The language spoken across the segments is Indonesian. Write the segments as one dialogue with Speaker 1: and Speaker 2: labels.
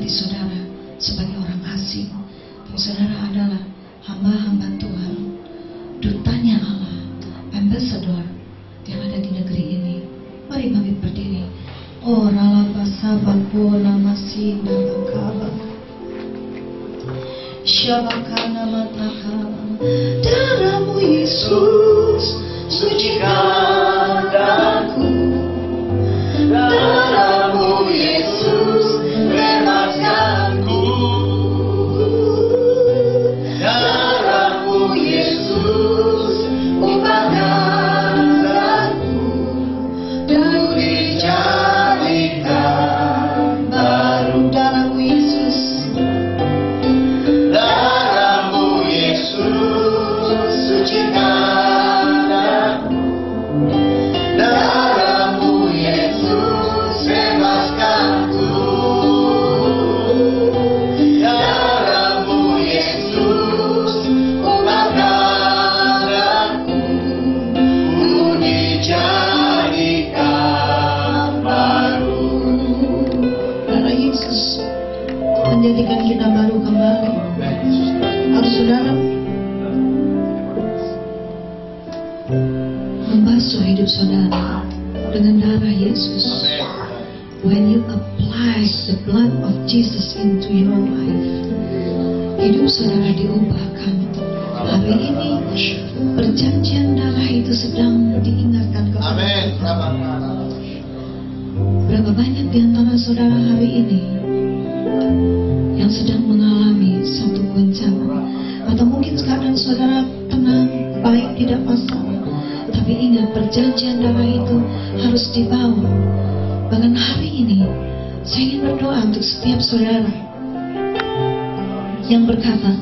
Speaker 1: hati saudara sebagai orang asing, tapi saudara adalah hamba-hamba Tuhan, dutanya Allah, ambassador yang ada di negeri ini. Mari kami berdiri. Oh ralaba sabakona masih dalam kabar syabakana matakala, darahmu Yesus sucikan aku, darahmu Yesus bebaskanku, darahmu Yesus ubahkan aku, untuk dijadikan baru. Darahmu Yesus, darahmu Yesus sucikan aku, darahmu Yesus bebaskanku, darahmu Yesus ubahkan aku, untuk dijadikan baru. Darah Yesus menjadikan kita baru kembali. Harus saudara membasuh hidup saudara dengan darah Yesus. When you apply the blood of Jesus into your life, hidup saudara diubahkan. Hari ini perjanjian darah itu sedang diingatkan kepada kita. Berapa banyak di antara saudara hari ini yang sedang mengalami suatu goncangan, atau mungkin sekarang saudara tenang, baik, tidak masalah, tapi ingat perjanjian darah itu harus dibawa. Bahkan hari ini saya ingin berdoa untuk setiap saudara yang berkata,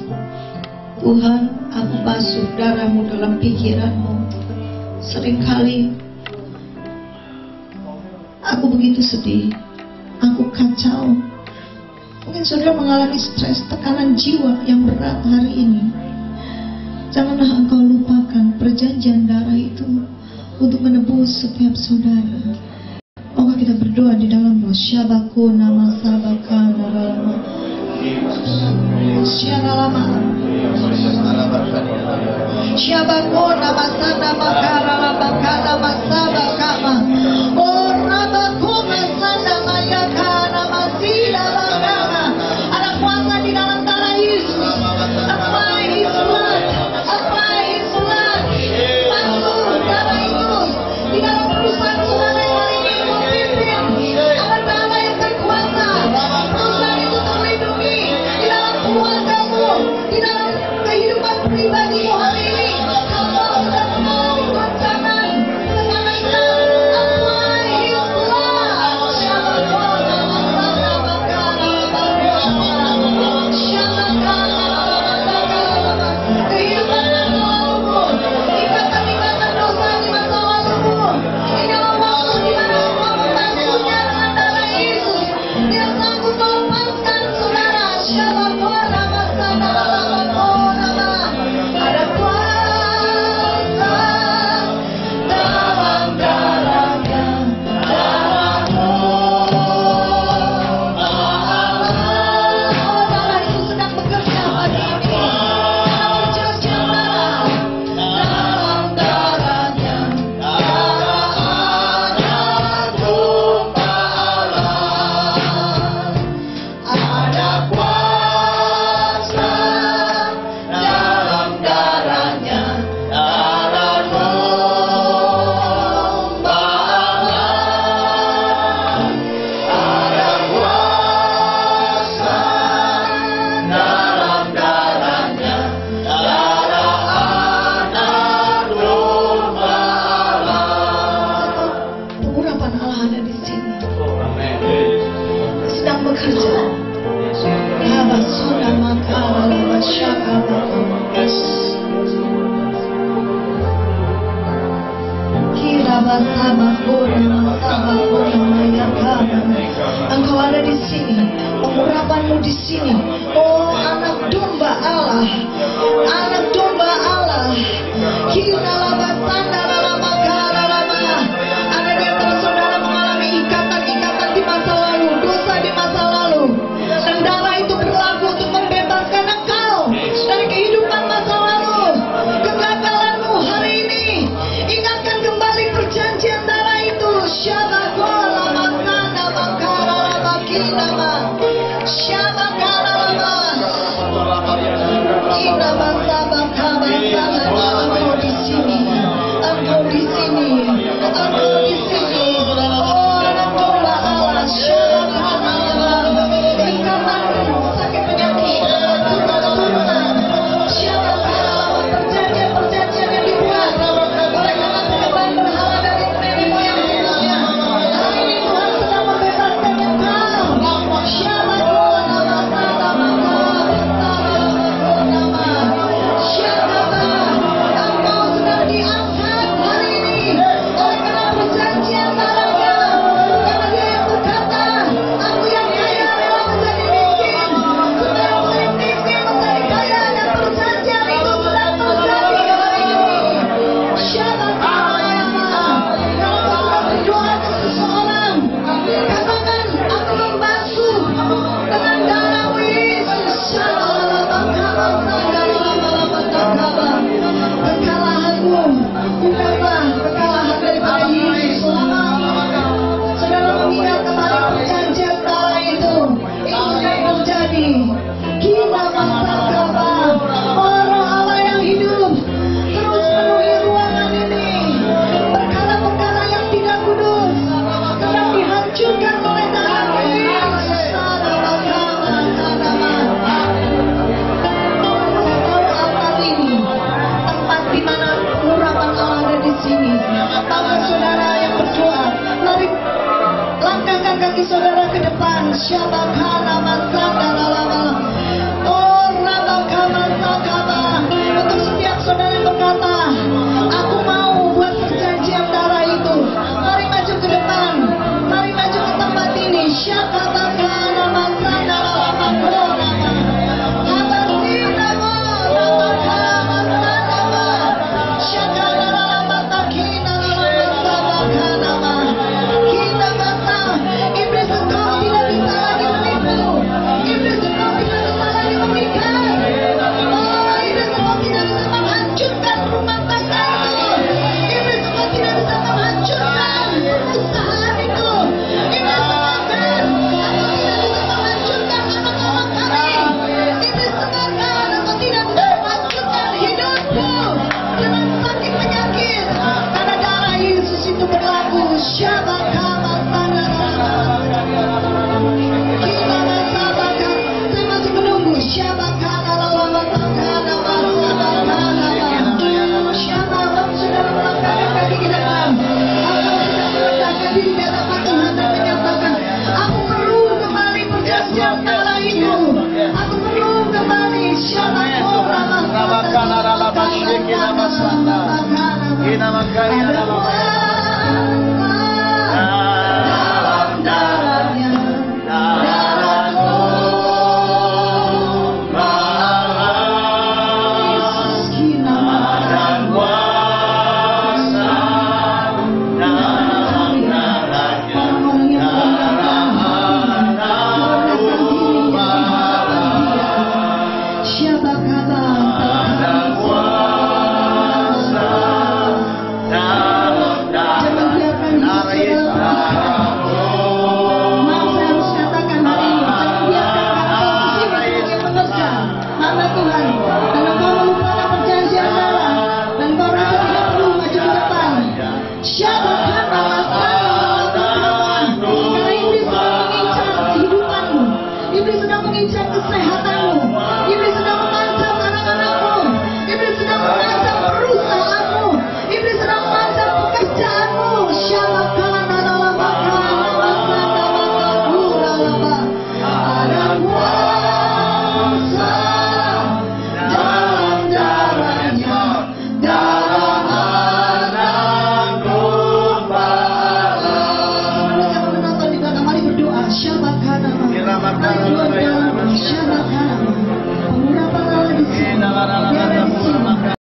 Speaker 1: Tuhan, aku basuh darahmu dalam pikiranmu. Seringkali aku begitu sedih, aku kacau. Mungkin saudara mengalami stres, tekanan jiwa yang berat hari ini. Janganlah engkau lupakan perjanjian darah itu untuk menebus setiap saudara. Maka kita berdoa di dalam roh. Syabaku nama sabakana lama. Syaralama. Syabaku nama sana makara labakana masabakama. Oh rabaku masana mayakana masila bakana. Ada kuasa di dalam darah Yesus. Apply His blood. Apply His blood. Masuk darah itu di dalam perusahaan saudara yang hari ini memimpin. Ada darah yang berkuasa. Perusahaan itu terlindungi di dalam keluargamu, di dalam kehidupan pribadimu hari ini. Kalau sudah mengalami goncangan, apply His blood. Syabakona masana bakana bakana. Syabakana bakana. Kehidupan nafsumu, ikatan-ikatan dosa di masa lalumu, di dalam waktu di mana engkau membasuhnya dengan darah Yesus, Dia sanggup melepaskan saudara. Syabakona masana bakana. Ada kuasa dalam darahnya, darahmu. Darah itu sedang bekerja pagi ini. Dalam perjanjian darah, dalam darahnya, darah anak domba Allah. Ada kuasa dalam darahnya, darah domba Allah. Ada kuasa dalam darahnya, darah anak domba Allah. Pengurapan Allah ada di sini, sedang bekerja. Habasuna makala masyaka kira basama kurma sama kurma yakana. Engkau ada di sini, pengurapanmu di sini. Oh anak domba Allah, anak domba Allah. Kira labasana lama kala lama. Ada di antara saudara mengalami ikatan-ikatan di masa lalu, dosa di masa lalu, dan
Speaker 2: Kina